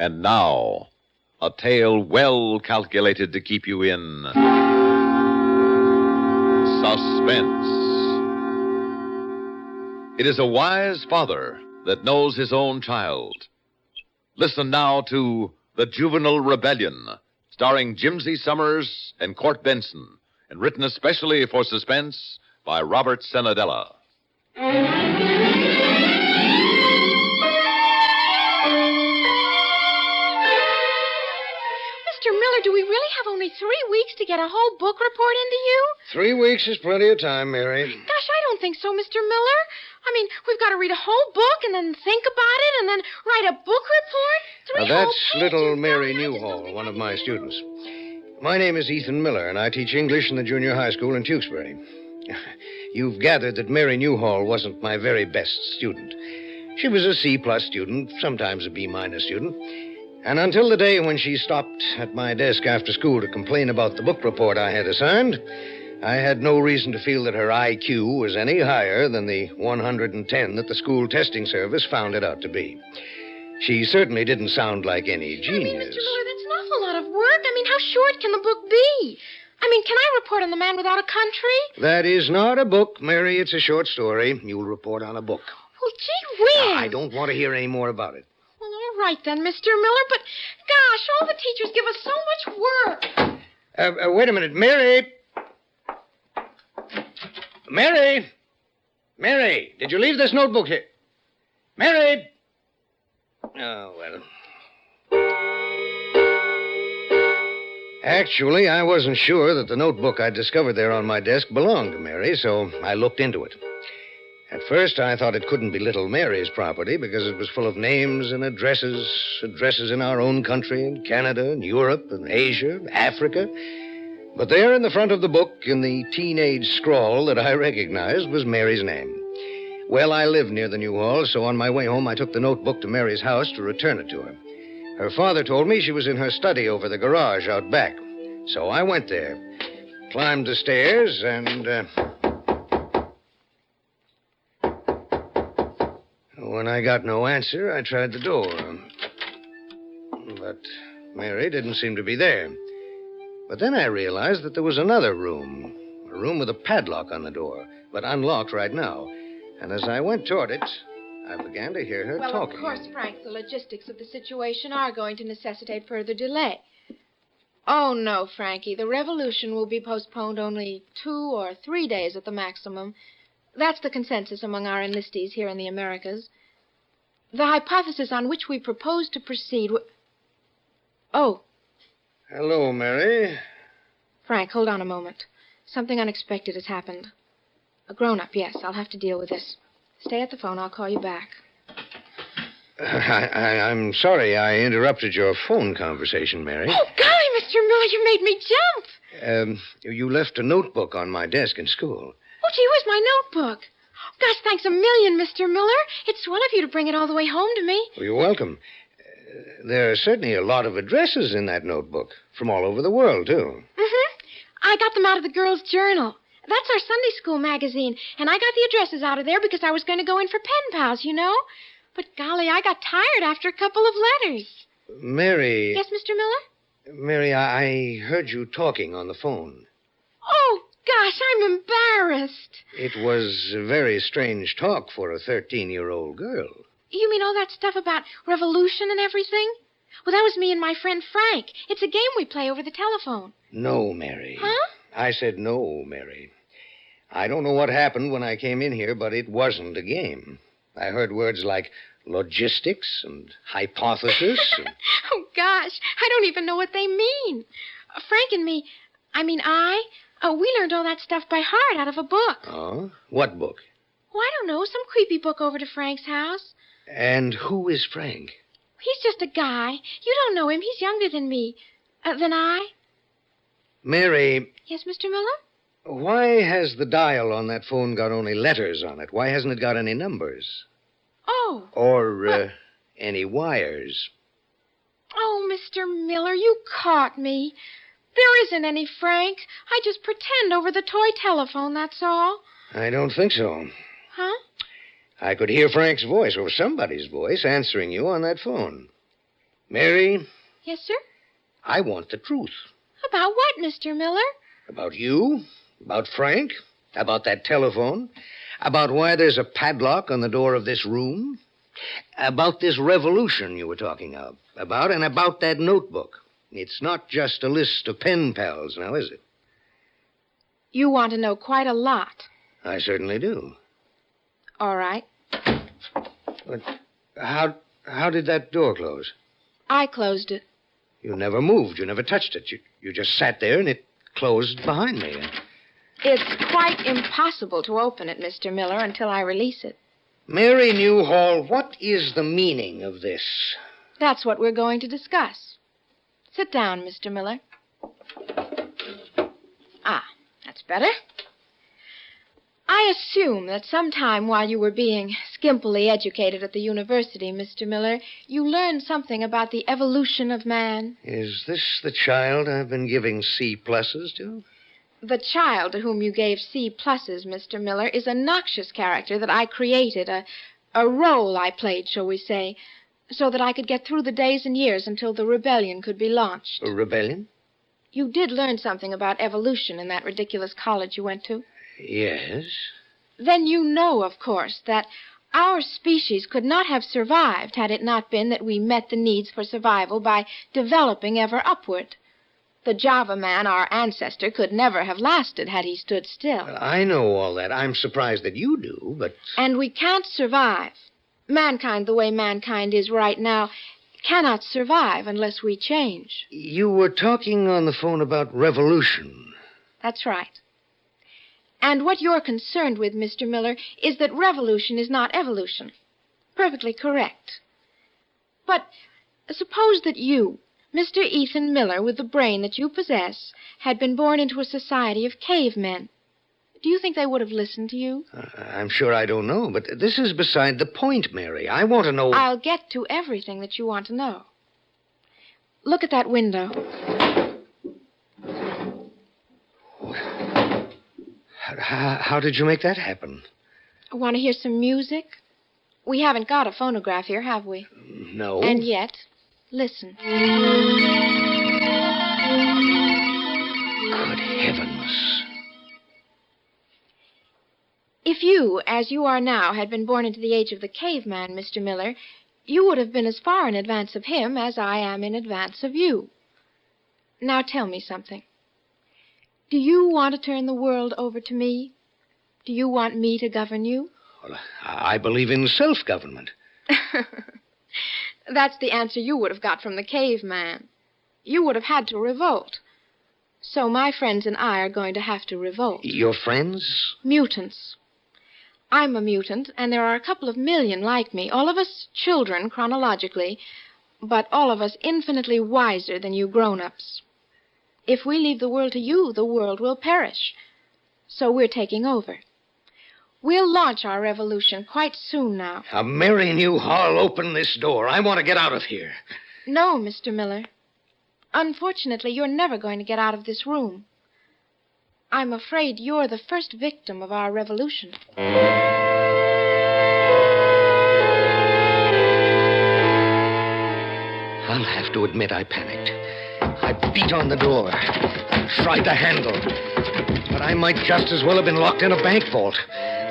And now, a tale well calculated to keep you in suspense. It is a wise father that knows his own child. Listen now to The Juvenile Rebellion, starring Jimsey Somers and Court Benson, and written especially for Suspense by Robert Cenedella. Mr. Miller, do we really have only 3 weeks to get a whole book report into you? 3 weeks is plenty of time, Mary. Gosh, I don't think so, Mr. Miller. I mean, we've got to read a whole book and then think about it and then write a book report. That's little Mary Newhall, one of my students. My name is Ethan Miller, and I teach English in the junior high school in Tewksbury. You've gathered that Mary Newhall wasn't my very best student. She was a C-plus student, sometimes a B-minus student. And until the day when she stopped at my desk after school to complain about the book report I had assigned, I had no reason to feel that her IQ was any higher than the 110 that the school testing service found it out to be. She certainly didn't sound like any genius. I mean, Mr. Miller, that's an awful lot of work. I mean, how short can the book be? I mean, can I report on the man without a country? That is not a book, Mary. It's a short story. You'll report on a book. Well, gee whiz. I don't want to hear any more about it. Well, all right then, Mr. Miller, but gosh, all the teachers give us so much work. Wait a minute. Mary! Mary! Mary, did you leave this notebook here? Mary! Oh, well. Actually, I wasn't sure that the notebook I discovered there on my desk belonged to Mary, so I looked into it. At first, I thought it couldn't be little Mary's property because it was full of names and addresses in our own country, and Canada, and Europe, and Asia, and Africa. But there in the front of the book, in the teenage scrawl that I recognized, was Mary's name. Well, I live near the Newhall, so on my way home, I took the notebook to Mary's house to return it to her. Her father told me she was in her study over the garage out back. So I went there, climbed the stairs, and, when I got no answer, I tried the door. But Mary didn't seem to be there. But then I realized that there was another room, a room with a padlock on the door, but unlocked right now. And as I went toward it, I began to hear her talking. Well, of course, Frank, the logistics of the situation are going to necessitate further delay. Oh, no, Frankie, the revolution will be postponed only 2 or 3 days at the maximum. That's the consensus among our enlistees here in the Americas. The hypothesis on which we propose to proceed... Oh. Hello, Mary. Frank, hold on a moment. Something unexpected has happened. A grown-up, yes. I'll have to deal with this. Stay at the phone. I'll call you back. I'm sorry I interrupted your phone conversation, Mary. Oh, golly, Mr. Miller, you made me jump. You left a notebook on my desk in school. Oh, gee, where's my notebook? Gosh, thanks a million, Mr. Miller. It's swell of you to bring it all the way home to me. Well, you're welcome. There are certainly a lot of addresses in that notebook, from all over the world, too. Mm-hmm. I got them out of the Girls' Journal. That's our Sunday school magazine, and I got the addresses out of there because I was going to go in for pen pals, you know. But, golly, I got tired after a couple of letters. Mary... Yes, Mr. Miller? Mary, I heard you talking on the phone. Oh, gosh, I'm embarrassed. It was a very strange talk for a 13-year-old girl. You mean all that stuff about revolution and everything? Well, that was me and my friend Frank. It's a game we play over the telephone. No, Mary. Huh? I said no, Mary. I don't know what happened when I came in here, but it wasn't a game. I heard words like logistics and hypothesis. Oh, gosh, I don't even know what they mean. Frank and me, we learned all that stuff by heart out of a book. Oh? What book? Oh, I don't know, some creepy book over to Frank's house. And who is Frank? He's just a guy. You don't know him. He's younger than me. Than I. Mary. Yes, Mr. Miller? Why has the dial on that phone got only letters on it? Why hasn't it got any numbers? Oh. Or, any wires? Oh, Mr. Miller, you caught me. There isn't any Frank. I just pretend over the toy telephone, that's all. I don't think so. Huh? I could hear Frank's voice, or somebody's voice, answering you on that phone. Mary, Yes, sir? I want the truth. About what, Mr. Miller? About you, about Frank, about that telephone, about why there's a padlock on the door of this room, about this revolution you were talking about, and about that notebook. It's not just a list of pen pals now, is it? You want to know quite a lot. I certainly do. All right. But how did that door close? I closed it. You never moved. You never touched it. You just sat there and it closed behind me. It's quite impossible to open it, Mr. Miller, until I release it. Mary Newhall, what is the meaning of this? That's what we're going to discuss. Sit down, Mr. Miller. Ah, that's better. I assume that sometime while you were being skimpily educated at the university, Mr. Miller, you learned something about the evolution of man. Is this the child I've been giving C+s to? The child to whom you gave C+s, Mr. Miller, is a noxious character that I created, a role I played, shall we say, so that I could get through the days and years until the rebellion could be launched. A rebellion? You did learn something about evolution in that ridiculous college you went to. Yes. Then you know, of course, that our species could not have survived had it not been that we met the needs for survival by developing ever upward. The Java man, our ancestor, could never have lasted had he stood still. Well, I know all that. I'm surprised that you do, but... And we can't survive. Mankind, the way mankind is right now, cannot survive unless we change. You were talking on the phone about revolution. That's right. And what you're concerned with, Mr. Miller, is that revolution is not evolution. Perfectly correct. But suppose that you, Mr. Ethan Miller, with the brain that you possess, had been born into a society of cavemen. Do you think they would have listened to you? I'm sure I don't know, but this is beside the point, Mary. I want to know... I'll get to everything that you want to know. Look at that window. How did you make that happen? Want to hear some music? We haven't got a phonograph here, have we? No. And yet, listen. Good heavens. If you, as you are now, had been born into the age of the caveman, Mr. Miller, you would have been as far in advance of him as I am in advance of you. Now tell me something. Do you want to turn the world over to me? Do you want me to govern you? Well, I believe in self-government. That's the answer you would have got from the caveman. You would have had to revolt. So my friends and I are going to have to revolt. Your friends? Mutants. I'm a mutant, and there are a couple of million like me, all of us children chronologically, but all of us infinitely wiser than you grown-ups. If we leave the world to you, the world will perish. So we're taking over. We'll launch our revolution quite soon now. Mary Newhall, open this door. I want to get out of here. No, Mr. Miller. Unfortunately, you're never going to get out of this room. I'm afraid you're the first victim of our revolution. I'll have to admit I panicked. I beat on the door, tried the handle, but I might just as well have been locked in a bank vault.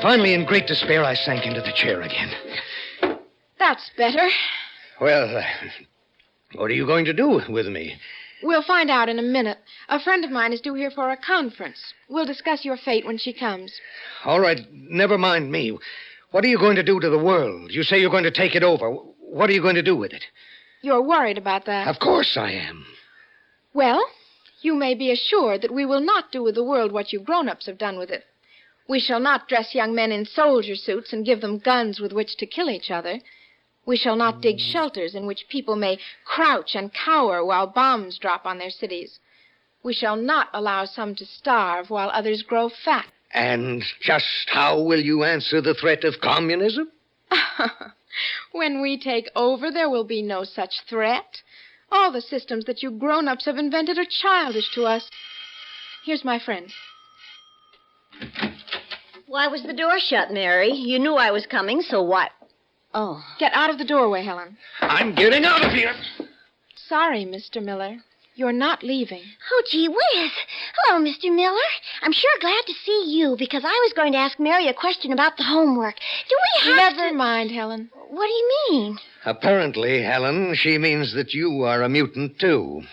Finally, in great despair, I sank into the chair again. That's better. Well, what are you going to do with me? We'll find out in a minute. A friend of mine is due here for a conference. We'll discuss your fate when she comes. All right, never mind me. What are you going to do to the world? You say you're going to take it over. What are you going to do with it? You're worried about that. Of course I am. Well, you may be assured that we will not do with the world what you grown-ups have done with it. We shall not dress young men in soldier suits and give them guns with which to kill each other. We shall not dig shelters in which people may crouch and cower while bombs drop on their cities. We shall not allow some to starve while others grow fat. And just how will you answer the threat of communism? When we take over, there will be no such threat. All the systems that you grown-ups have invented are childish to us. Here's my friend. Why was the door shut, Mary? You knew I was coming, so what? Oh. Get out of the doorway, Helen. I'm getting out of here. sorry, Mr. Miller. You're not leaving. Oh, gee whiz. Hello, Mr. Miller. I'm sure glad to see you because I was going to ask Mary a question about the homework. Do we have Never mind, Helen. What do you mean? Apparently, Helen, she means that you are a mutant, too.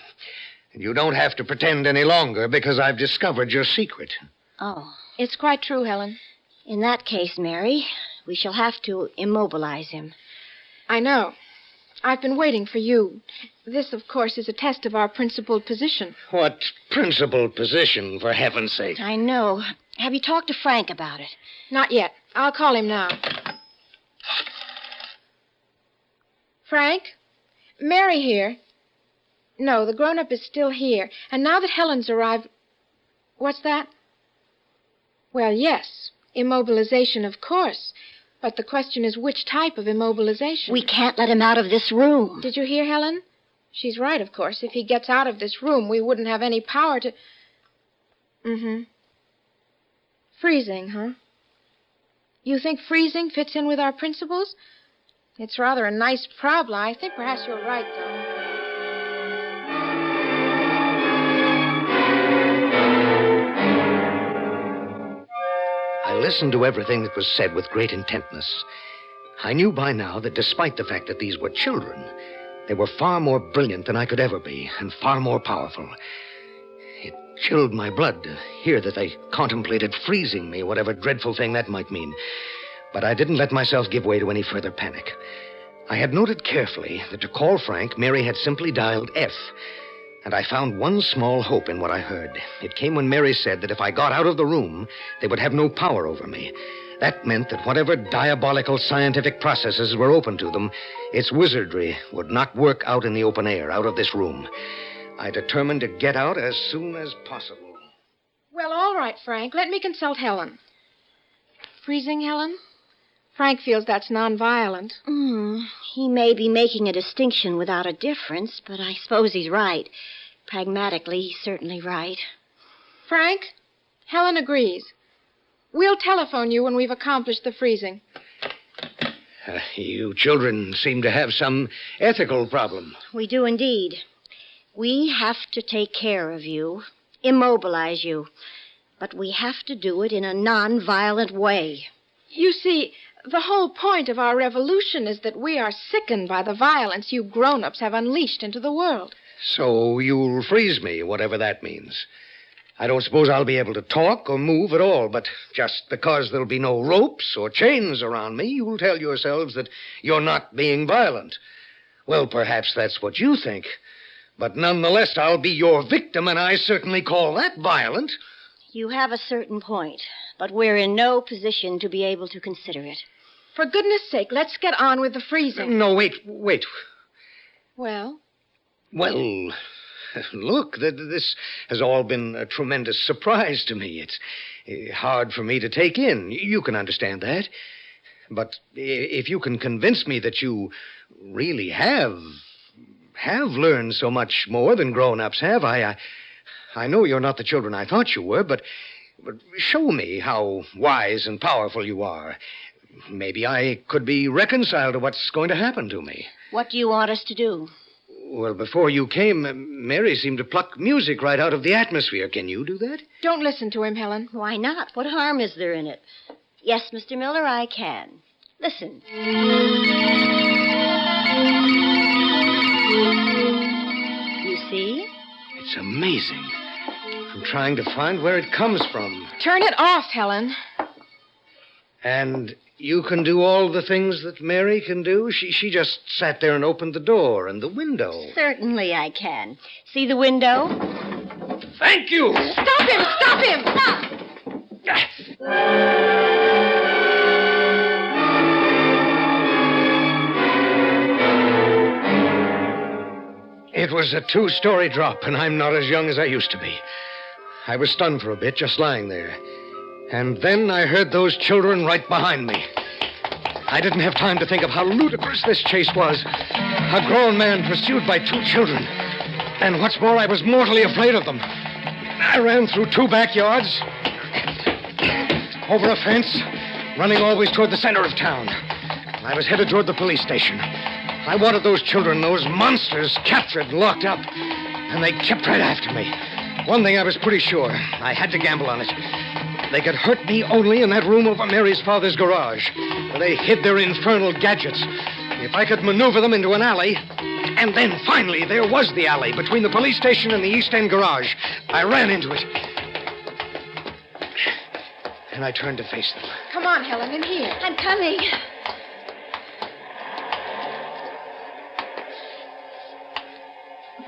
You don't have to pretend any longer because I've discovered your secret. Oh. It's quite true, Helen. In that case, Mary, we shall have to immobilize him. I know. I've been waiting for you. This, of course, is a test of our principled position. What principled position, for heaven's sake? I know. Have you talked to Frank about it? Not yet. I'll call him now. Frank? Mary here. No, the grown-up is still here. And now that Helen's arrived... What's that? Well, yes. Immobilization, of course. But the question is which type of immobilization. We can't let him out of this room. Did you hear, Helen? She's right, of course. If he gets out of this room, we wouldn't have any power to... Mm-hmm. Freezing, huh? You think freezing fits in with our principles? It's rather a nice problem. I think perhaps you're right, though. I listened to everything that was said with great intentness. I knew by now that despite the fact that these were children, they were far more brilliant than I could ever be, and far more powerful. It chilled my blood to hear that they contemplated freezing me, whatever dreadful thing that might mean. But I didn't let myself give way to any further panic. I had noted carefully that to call Frank, Mary had simply dialed F. And I found one small hope in what I heard. It came when Mary said that if I got out of the room, they would have no power over me. That meant that whatever diabolical scientific processes were open to them, its wizardry would not work out in the open air, out of this room. I determined to get out as soon as possible. Well, all right, Frank. Let me consult Helen. Freezing, Helen? Frank feels that's nonviolent. He may be making a distinction without a difference, but I suppose he's right. Pragmatically, he's certainly right. Frank, Helen agrees. We'll telephone you when we've accomplished the freezing. You children seem to have some ethical problem. We do indeed. We have to take care of you, immobilize you. But we have to do it in a non-violent way. You see, the whole point of our revolution is that we are sickened by the violence you grown-ups have unleashed into the world. So you'll freeze me, whatever that means. I don't suppose I'll be able to talk or move at all, but just because there'll be no ropes or chains around me, you'll tell yourselves that you're not being violent. Well, perhaps that's what you think. But nonetheless, I'll be your victim, and I certainly call that violent. You have a certain point, but we're in no position to be able to consider it. For goodness sake, let's get on with the freezing. No, wait. Well? Well, look, this has all been a tremendous surprise to me. It's hard for me to take in. You can understand that. But if you can convince me that you really have learned so much more than grown-ups have, I know you're not the children I thought you were, but show me how wise and powerful you are. Maybe I could be reconciled to what's going to happen to me. What do you want us to do? Well, before you came, Mary seemed to pluck music right out of the atmosphere. Can you do that? Don't listen to him, Helen. Why not? What harm is there in it? Yes, Mr. Miller, I can. Listen. You see? It's amazing. I'm trying to find where it comes from. Turn it off, Helen. And you can do all the things that Mary can do? She just sat there and opened the door and the window. Certainly I can. See the window? Thank you! Stop him! Stop him! Stop! It was a 2-story drop, and I'm not as young as I used to be. I was stunned for a bit, just lying there. And then I heard those children right behind me. I didn't have time to think of how ludicrous this chase was. A grown man pursued by 2 children. And what's more, I was mortally afraid of them. I ran through 2 backyards, over a fence, running always toward the center of town. I was headed toward the police station. I wanted those children, those monsters, captured and locked up. And they kept right after me. One thing I was pretty sure. I had to gamble on it. They could hurt me only in that room over Mary's father's garage, where they hid their infernal gadgets. If I could maneuver them into an alley... And then, finally, there was the alley between the police station and the East End garage. I ran into it. And I turned to face them. Come on, Helen, in here. I'm coming.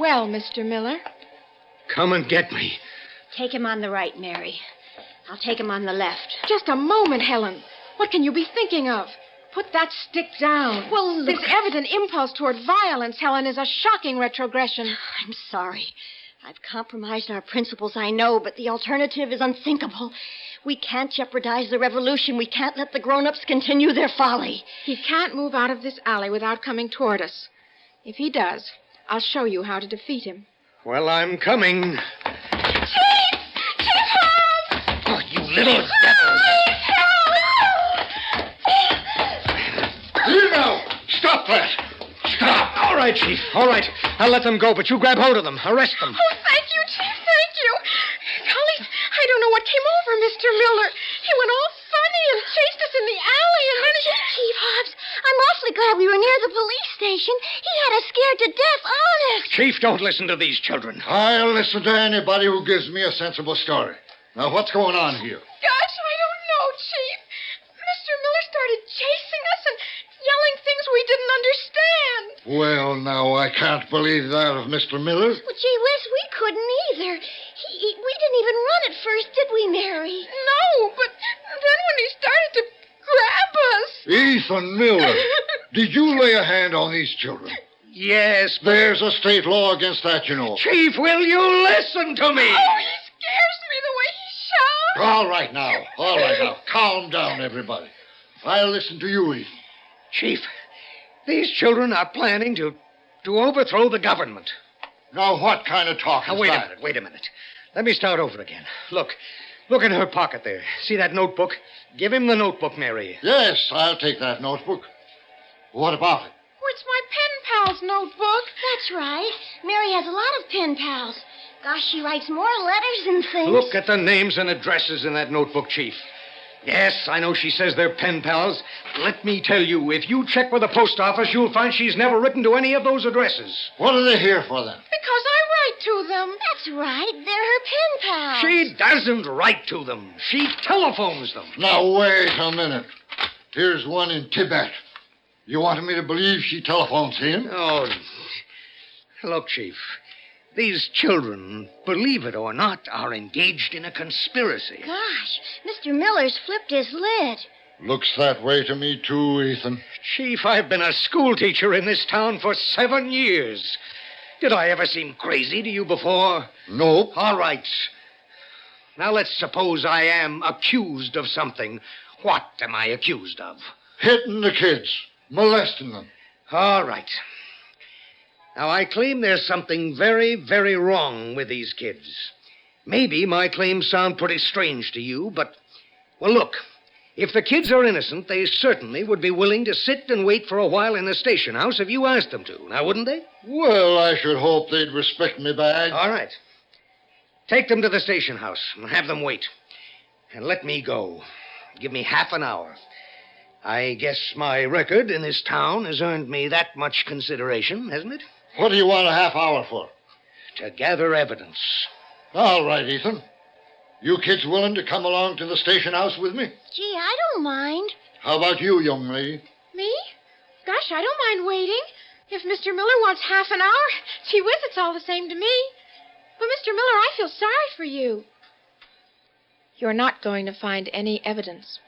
Well, Mr. Miller? Come and get me. Take him on the right, Mary. I'll take him on the left. Just a moment, Helen. What can you be thinking of? Put that stick down. Well, look... This evident impulse toward violence, Helen, is a shocking retrogression. I'm sorry. I've compromised our principles, I know, but the alternative is unthinkable. We can't jeopardize the revolution. We can't let the grown-ups continue their folly. He can't move out of this alley without coming toward us. If he does, I'll show you how to defeat him. Well, I'm coming. Chief! Chief Holmes! Oh, you little devil! You know! Stop that! Stop! All right, Chief. All right. I'll let them go, but you grab hold of them. Arrest them. Oh, thank you, Chief. Thank you. Golly, I don't know what came over Mr. Miller. He went all funny and chased us in the alley, and then he... Chief Hobbs, I'm awfully glad we were near the police station. He had us scared to death, honest. Chief, don't listen to these children. I'll listen to anybody who gives me a sensible story. Now, what's going on here? Gosh, I don't know, Chief. Mr. Miller started chasing us and yelling things we didn't understand. Well, now, I can't believe that of Mr. Miller. Well, gee whiz, we couldn't either. We didn't even run at first, did we, Mary? No, but then when he started to grab us... Ethan Miller, did you lay a hand on these children? Yes, but... There's a state law against that, you know. Chief, will you listen to me? Oh, he scares me the way he shouts. All right, now. All right, now. Calm down, everybody. I'll listen to you, Ethan. Chief, these children are planning to overthrow the government. Now, what kind of talk is Now, that? wait a minute. Let me start over again. Look in her pocket there. See that notebook? Give him the notebook, Mary. Yes, I'll take that notebook. What about it? Oh, it's my pen pal's notebook. That's right. Mary has a lot of pen pals. Gosh, she writes more letters and things. Look at the names and addresses in that notebook, Chief. Yes, I know she says they're pen pals. Let me tell you, if you check with the post office, you'll find she's never written to any of those addresses. What are they here for, then? Because I write to them. That's right. They're her pen pals. She doesn't write to them. She telephones them. Now, wait a minute. Here's one in Tibet. You wanted me to believe she telephones him? Oh, look, Chief. These children, believe it or not, are engaged in a conspiracy. Gosh, Mr. Miller's flipped his lid. Looks that way to me, too, Ethan. Chief, I've been a schoolteacher in this town for 7 years. Did I ever seem crazy to you before? Nope. All right. Now let's suppose I am accused of something. What am I accused of? Hitting the kids. Molesting them. All right. Now, I claim there's something very, very wrong with these kids. Maybe my claims sound pretty strange to you, but, well, look, if the kids are innocent, they certainly would be willing to sit and wait for a while in the station house if you asked them to. Now, wouldn't they? Well, I should hope they'd respect me badge. All right. Take them to the station house and have them wait. And let me go. Give me half an hour. I guess my record in this town has earned me that much consideration, hasn't it? What do you want a half hour for? To gather evidence. All right, Ethan. You kids willing to come along to the station house with me? Gee, I don't mind. How about you, young lady? Me? Gosh, I don't mind waiting. If Mr. Miller wants half an hour, gee whiz, it's all the same to me. But, Mr. Miller, I feel sorry for you. You're not going to find any evidence.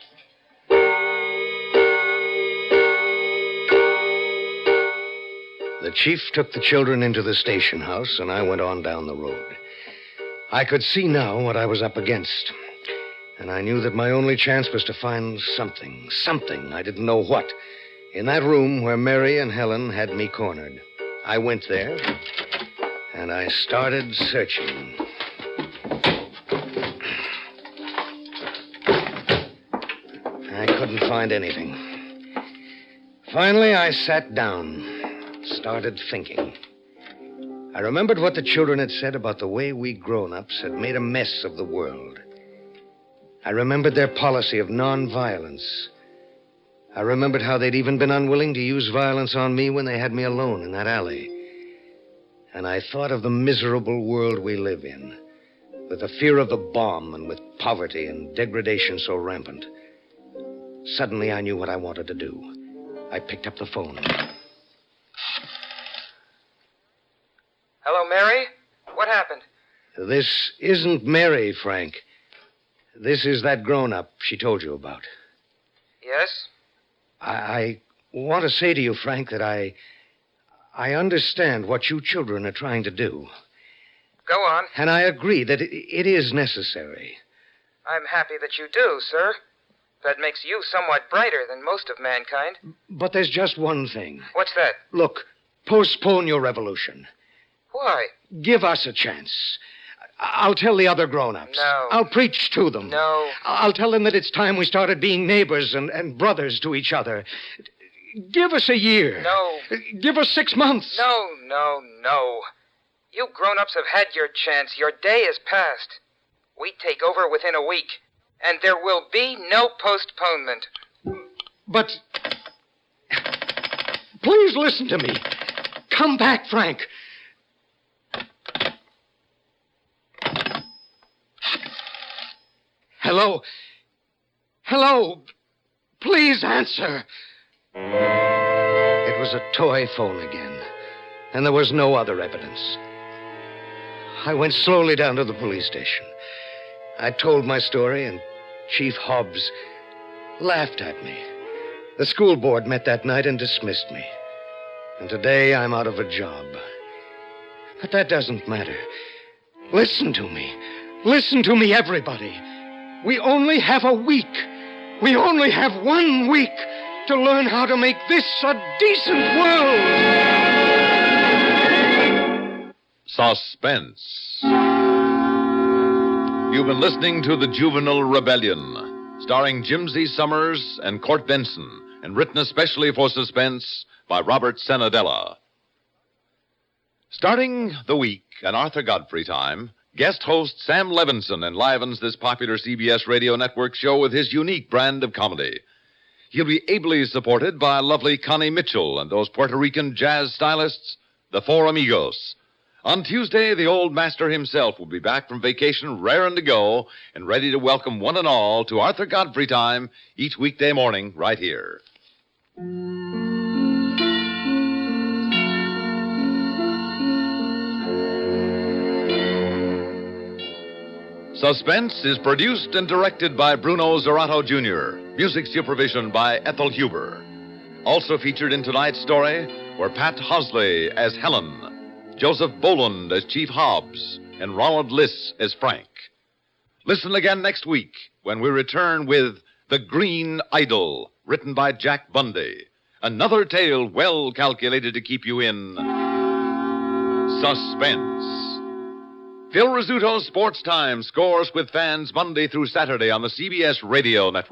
The chief took the children into the station house, and I went on down the road. I could see now what I was up against, and I knew that my only chance was to find something, I didn't know what, in that room where Mary and Helen had me cornered. I went there, and I started searching. I couldn't find anything. Finally, I sat down. started thinking. I remembered what the children had said about the way we grown-ups had made a mess of the world. I remembered their policy of nonviolence. I remembered how they'd even been unwilling to use violence on me when they had me alone in that alley. And I thought of the miserable world we live in, with the fear of the bomb and with poverty and degradation so rampant. Suddenly, I knew what I wanted to do. I picked up the phone. Hello, Mary? What happened? This isn't Mary, Frank. This is that grown-up she told you about. Yes? I want to say to you, Frank, that I understand what you children are trying to do. Go on. And I agree that it is necessary. I'm happy that you do, sir. That makes you somewhat brighter than most of mankind. But there's just one thing. What's that? Look, postpone your revolution. Why? Give us a chance. I'll tell the other grown-ups. No. I'll preach to them. No. I'll tell them that it's time we started being neighbors and brothers to each other. Give us a year. No. Give us 6 months. No. You grown-ups have had your chance. Your day is past. We take over within a week, and there will be no postponement. But please listen to me. Come back, Frank. Hello? Hello? Please answer. It was a toy phone again, and there was no other evidence. I went slowly down to the police station. I told my story, and Chief Hobbs laughed at me. The school board met that night and dismissed me. And today I'm out of a job. But that doesn't matter. Listen to me. Listen to me, everybody. We only have a week. We only have 1 week to learn how to make this a decent world. Suspense. You've been listening to The Juvenile Rebellion, starring Jimsey Somers and Court Benson, and written especially for Suspense by Robert Cenedella. Starting the week at Arthur Godfrey time, guest host Sam Levinson enlivens this popular CBS radio network show with his unique brand of comedy. He'll be ably supported by lovely Connie Mitchell and those Puerto Rican jazz stylists, the Four Amigos. On Tuesday, the old master himself will be back from vacation, raring to go, and ready to welcome one and all to Arthur Godfrey time each weekday morning right here. Suspense is produced and directed by Bruno Zerato Jr., music supervision by Ethel Huber. Also featured in tonight's story were Pat Hosley as Helen, Joseph Boland as Chief Hobbs, and Ronald Liss as Frank. Listen again next week when we return with The Green Idol, written by Jack Bundy. Another tale well calculated to keep you in suspense. Phil Rizzuto's Sports Time scores with fans Monday through Saturday on the CBS Radio Network.